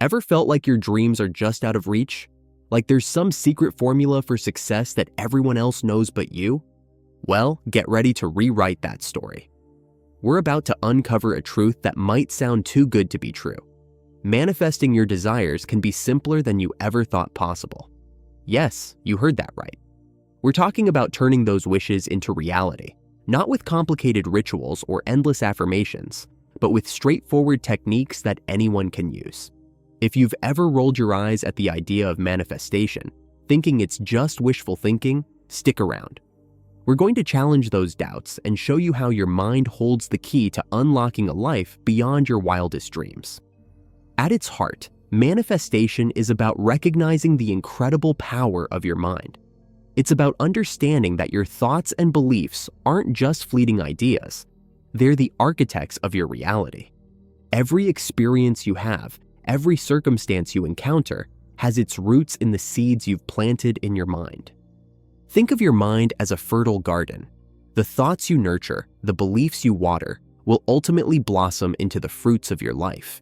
Ever felt like your dreams are just out of reach? Like there's some secret formula for success that everyone else knows but you? Well, get ready to rewrite that story. We're about to uncover a truth that might sound too good to be true. Manifesting your desires can be simpler than you ever thought possible. Yes, you heard that right. We're talking about turning those wishes into reality, not with complicated rituals or endless affirmations, but with straightforward techniques that anyone can use. If you've ever rolled your eyes at the idea of manifestation, thinking it's just wishful thinking, stick around. We're going to challenge those doubts and show you how your mind holds the key to unlocking a life beyond your wildest dreams. At its heart, manifestation is about recognizing the incredible power of your mind. It's about understanding that your thoughts and beliefs aren't just fleeting ideas. They're the architects of your reality. Every experience you have, every circumstance you encounter, has its roots in the seeds you've planted in your mind. Think of your mind as a fertile garden. The thoughts you nurture, the beliefs you water, will ultimately blossom into the fruits of your life.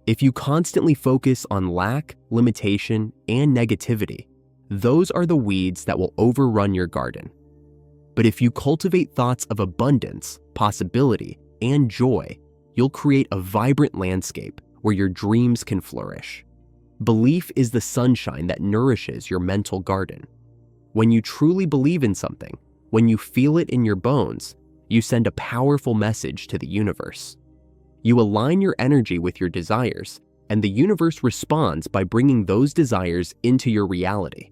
If you constantly focus on lack, limitation, and negativity, those are the weeds that will overrun your garden. But if you cultivate thoughts of abundance, possibility, and joy, you'll create a vibrant landscape where your dreams can flourish. Belief is the sunshine that nourishes your mental garden. When you truly believe in something, when you feel it in your bones, you send a powerful message to the universe. You align your energy with your desires, and the universe responds by bringing those desires into your reality.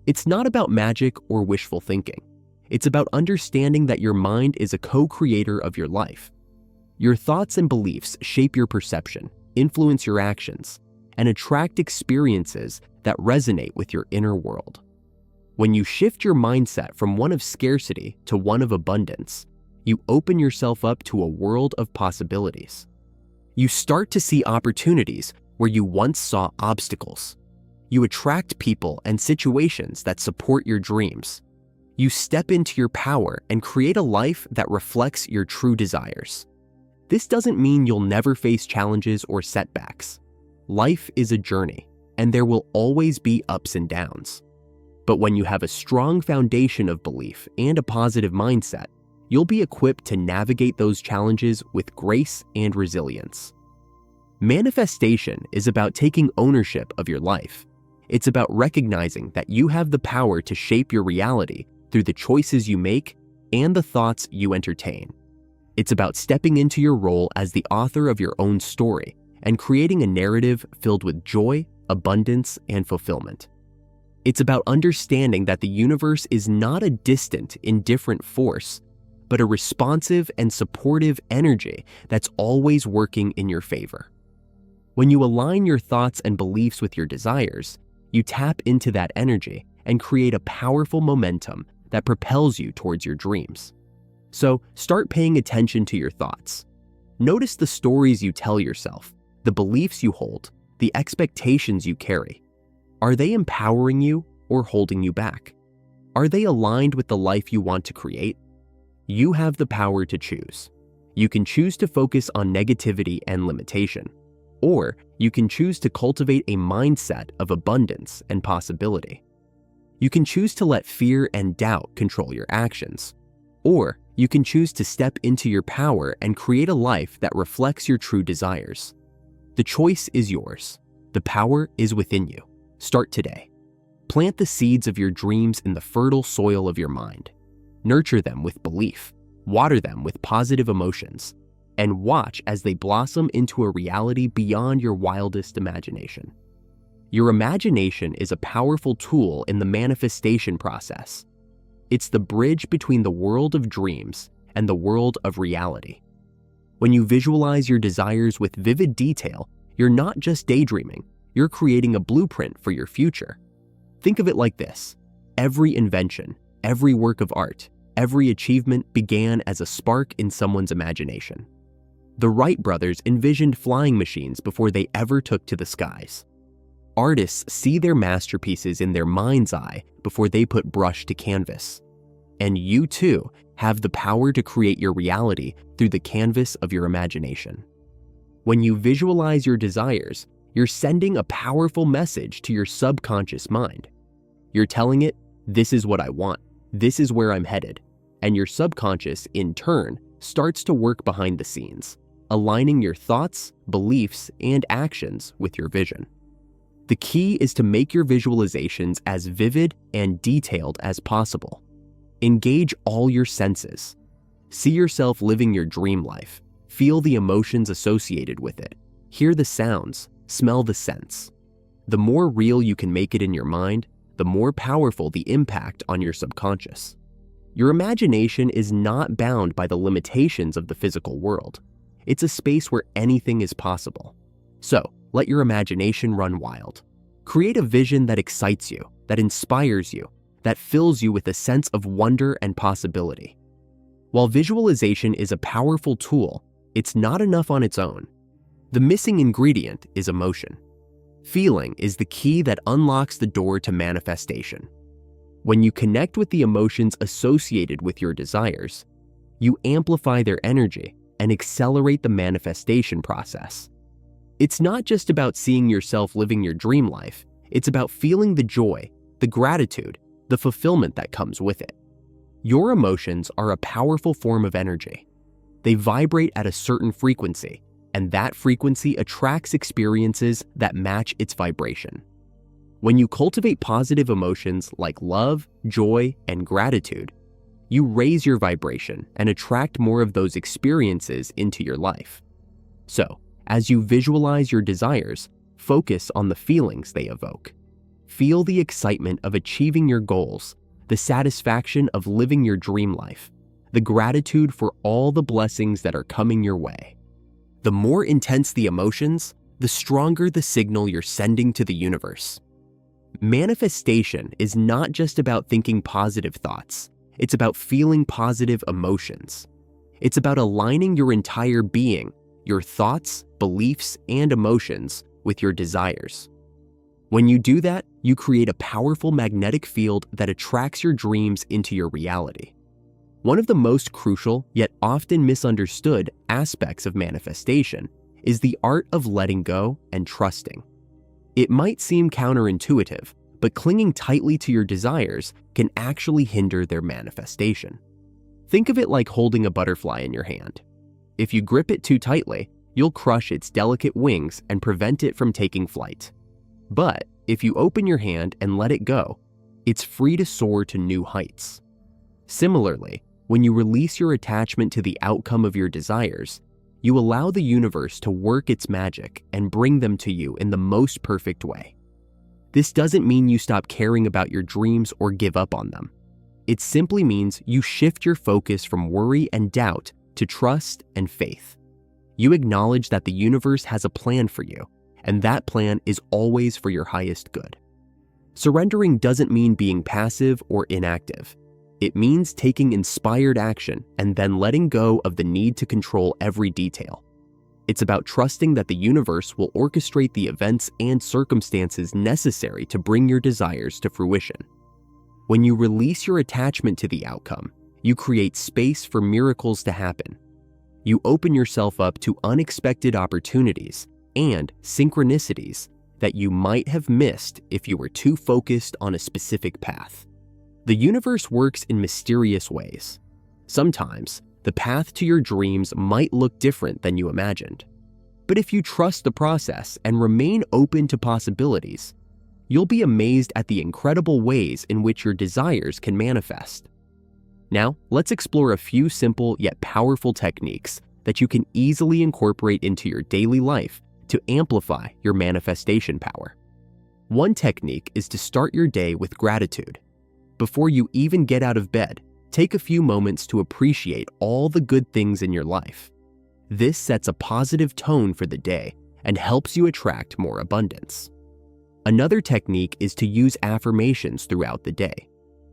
It's not about magic or wishful thinking. It's about understanding that your mind is a co-creator of your life. Your thoughts and beliefs shape your perception, influence your actions, and attract experiences that resonate with your inner world. When you shift your mindset from one of scarcity to one of abundance, you open yourself up to a world of possibilities. You start to see opportunities where you once saw obstacles. You attract people and situations that support your dreams. You step into your power and create a life that reflects your true desires. This doesn't mean you'll never face challenges or setbacks. Life is a journey, and there will always be ups and downs. But when you have a strong foundation of belief and a positive mindset, you'll be equipped to navigate those challenges with grace and resilience. Manifestation is about taking ownership of your life. It's about recognizing that you have the power to shape your reality through the choices you make and the thoughts you entertain. It's about stepping into your role as the author of your own story and creating a narrative filled with joy, abundance, and fulfillment. It's about understanding that the universe is not a distant, indifferent force, but a responsive and supportive energy that's always working in your favor. When you align your thoughts and beliefs with your desires, you tap into that energy and create a powerful momentum that propels you towards your dreams. So start paying attention to your thoughts. Notice the stories you tell yourself, the beliefs you hold, the expectations you carry. Are they empowering you or holding you back? Are they aligned with the life you want to create? You have the power to choose. You can choose to focus on negativity and limitation, or you can choose to cultivate a mindset of abundance and possibility. You can choose to let fear and doubt control your actions, or you can choose to step into your power and create a life that reflects your true desires. The choice is yours. The power is within you. Start today. Plant the seeds of your dreams in the fertile soil of your mind. Nurture them with belief, water them with positive emotions, and watch as they blossom into a reality beyond your wildest imagination. Your imagination is a powerful tool in the manifestation process. It's the bridge between the world of dreams and the world of reality. When you visualize your desires with vivid detail, you're not just daydreaming, you're creating a blueprint for your future. Think of it like this: every invention, every work of art, every achievement began as a spark in someone's imagination. The Wright brothers envisioned flying machines before they ever took to the skies. Artists see their masterpieces in their mind's eye before they put brush to canvas. And you too have the power to create your reality through the canvas of your imagination. When you visualize your desires, you're sending a powerful message to your subconscious mind. You're telling it, this is what I want, this is where I'm headed, and your subconscious, in turn, starts to work behind the scenes, aligning your thoughts, beliefs, and actions with your vision. The key is to make your visualizations as vivid and detailed as possible. Engage all your senses. See yourself living your dream life. Feel the emotions associated with it. Hear the sounds. Smell the scents. The more real you can make it in your mind, the more powerful the impact on your subconscious. Your imagination is not bound by the limitations of the physical world. It's a space where anything is possible. So, let your imagination run wild. Create a vision that excites you, that inspires you, that fills you with a sense of wonder and possibility. While visualization is a powerful tool, it's not enough on its own. The missing ingredient is emotion. Feeling is the key that unlocks the door to manifestation. When you connect with the emotions associated with your desires, you amplify their energy and accelerate the manifestation process. It's not just about seeing yourself living your dream life, it's about feeling the joy, the gratitude, the fulfillment that comes with it. Your emotions are a powerful form of energy. They vibrate at a certain frequency, and that frequency attracts experiences that match its vibration. When you cultivate positive emotions like love, joy, and gratitude, you raise your vibration and attract more of those experiences into your life. So, as you visualize your desires, focus on the feelings they evoke. Feel the excitement of achieving your goals, the satisfaction of living your dream life, the gratitude for all the blessings that are coming your way. The more intense the emotions, the stronger the signal you're sending to the universe. Manifestation is not just about thinking positive thoughts. It's about feeling positive emotions. It's about aligning your entire being, your thoughts, beliefs, and emotions with your desires. When you do that, you create a powerful magnetic field that attracts your dreams into your reality. One of the most crucial, yet often misunderstood, aspects of manifestation is the art of letting go and trusting. It might seem counterintuitive, but clinging tightly to your desires can actually hinder their manifestation. Think of it like holding a butterfly in your hand. If you grip it too tightly, you'll crush its delicate wings and prevent it from taking flight. But if you open your hand and let it go, it's free to soar to new heights. Similarly, when you release your attachment to the outcome of your desires, you allow the universe to work its magic and bring them to you in the most perfect way. This doesn't mean you stop caring about your dreams or give up on them. It simply means you shift your focus from worry and doubt to trust and faith. You acknowledge that the universe has a plan for you, and that plan is always for your highest good. Surrendering doesn't mean being passive or inactive. It means taking inspired action and then letting go of the need to control every detail. It's about trusting that the universe will orchestrate the events and circumstances necessary to bring your desires to fruition. When you release your attachment to the outcome, you create space for miracles to happen. You open yourself up to unexpected opportunities and synchronicities that you might have missed if you were too focused on a specific path. The universe works in mysterious ways. Sometimes, the path to your dreams might look different than you imagined. But if you trust the process and remain open to possibilities, you'll be amazed at the incredible ways in which your desires can manifest. Now, let's explore a few simple yet powerful techniques that you can easily incorporate into your daily life to amplify your manifestation power. One technique is to start your day with gratitude. Before you even get out of bed, take a few moments to appreciate all the good things in your life. This sets a positive tone for the day and helps you attract more abundance. Another technique is to use affirmations throughout the day.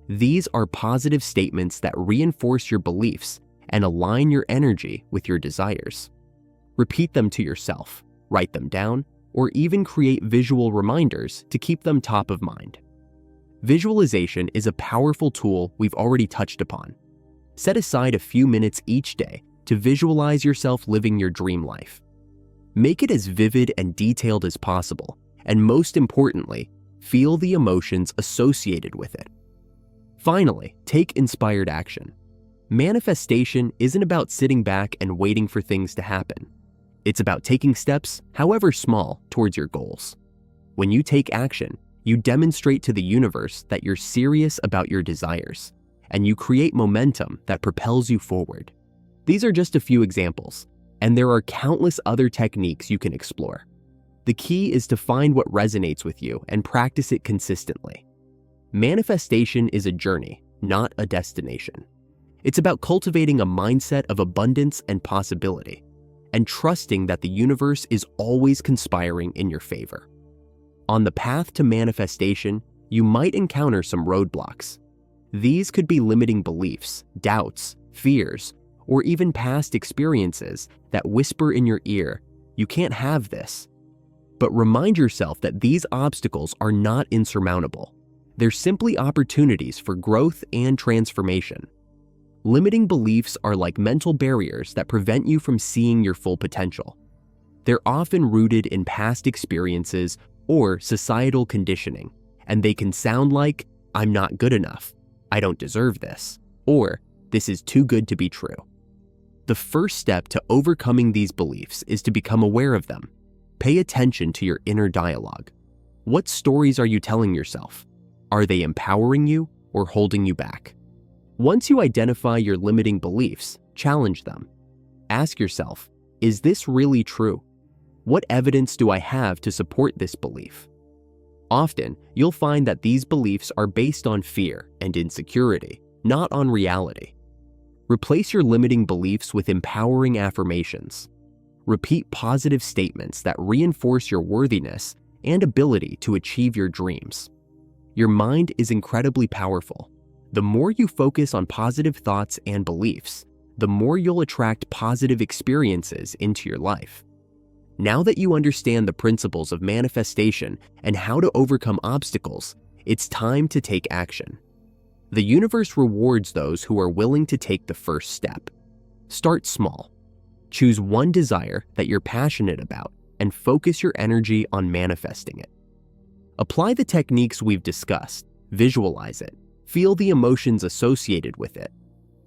These are positive statements that reinforce your beliefs and align your energy with your desires. Repeat them to yourself, write them down, or even create visual reminders to keep them top of mind. Visualization is a powerful tool we've already touched upon. Set aside a few minutes each day to visualize yourself living your dream life. Make it as vivid and detailed as possible, and most importantly, feel the emotions associated with it. Finally, take inspired action. Manifestation isn't about sitting back and waiting for things to happen. It's about taking steps, however small, towards your goals. When you take action, you demonstrate to the universe that you're serious about your desires, and you create momentum that propels you forward. These are just a few examples, and there are countless other techniques you can explore. The key is to find what resonates with you and practice it consistently. Manifestation is a journey, not a destination. It's about cultivating a mindset of abundance and possibility, and trusting that the universe is always conspiring in your favor. On the path to manifestation, you might encounter some roadblocks. These could be limiting beliefs, doubts, fears, or even past experiences that whisper in your ear, "You can't have this." But remind yourself that these obstacles are not insurmountable. They're simply opportunities for growth and transformation. Limiting beliefs are like mental barriers that prevent you from seeing your full potential. They're often rooted in past experiences or societal conditioning, and they can sound like, "I'm not good enough," "I don't deserve this," or "This is too good to be true." The first step to overcoming these beliefs is to become aware of them. Pay attention to your inner dialogue. What stories are you telling yourself? Are they empowering you or holding you back? Once you identify your limiting beliefs, challenge them. Ask yourself, is this really true? What evidence do I have to support this belief? Often, you'll find that these beliefs are based on fear and insecurity, not on reality. Replace your limiting beliefs with empowering affirmations. Repeat positive statements that reinforce your worthiness and ability to achieve your dreams. Your mind is incredibly powerful. The more you focus on positive thoughts and beliefs, the more you'll attract positive experiences into your life. Now that you understand the principles of manifestation and how to overcome obstacles, it's time to take action. The universe rewards those who are willing to take the first step. Start small. Choose one desire that you're passionate about and focus your energy on manifesting it. Apply the techniques we've discussed, visualize it, feel the emotions associated with it,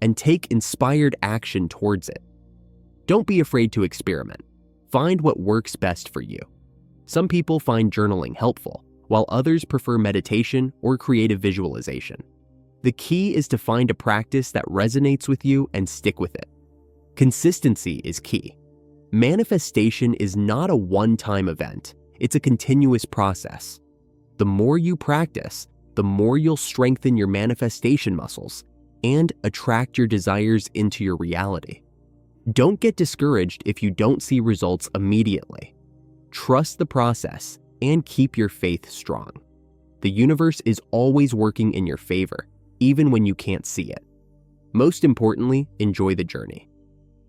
and take inspired action towards it. Don't be afraid to experiment. Find what works best for you. Some people find journaling helpful, while others prefer meditation or creative visualization. The key is to find a practice that resonates with you and stick with it. Consistency is key. Manifestation is not a one-time event, it's a continuous process. The more you practice, the more you'll strengthen your manifestation muscles and attract your desires into your reality. Don't get discouraged if you don't see results immediately. Trust the process and keep your faith strong. The universe is always working in your favor, even when you can't see it. Most importantly, enjoy the journey.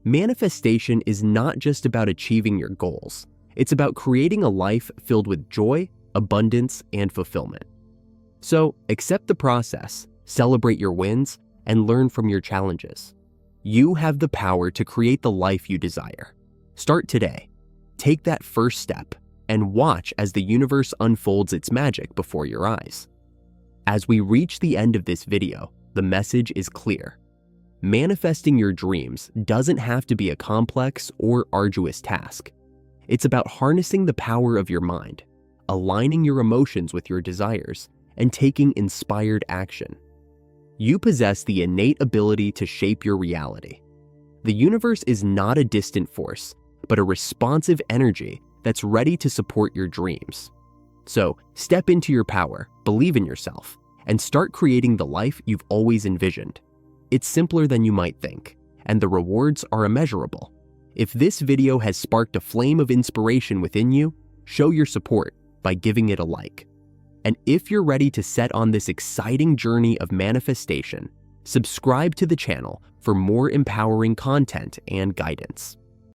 Manifestation is not just about achieving your goals. It's about creating a life filled with joy, abundance, and fulfillment. So, accept the process, celebrate your wins, and learn from your challenges. You have the power to create the life you desire. Start today. Take that first step and watch as the universe unfolds its magic before your eyes. As we reach the end of this video, the message is clear. Manifesting your dreams doesn't have to be a complex or arduous task. It's about harnessing the power of your mind, aligning your emotions with your desires, and taking inspired action. You possess the innate ability to shape your reality. The universe is not a distant force, but a responsive energy that's ready to support your dreams. So, step into your power, believe in yourself, and start creating the life you've always envisioned. It's simpler than you might think, and the rewards are immeasurable. If this video has sparked a flame of inspiration within you, show your support by giving it a like. And if you're ready to set on this exciting journey of manifestation, subscribe to the channel for more empowering content and guidance.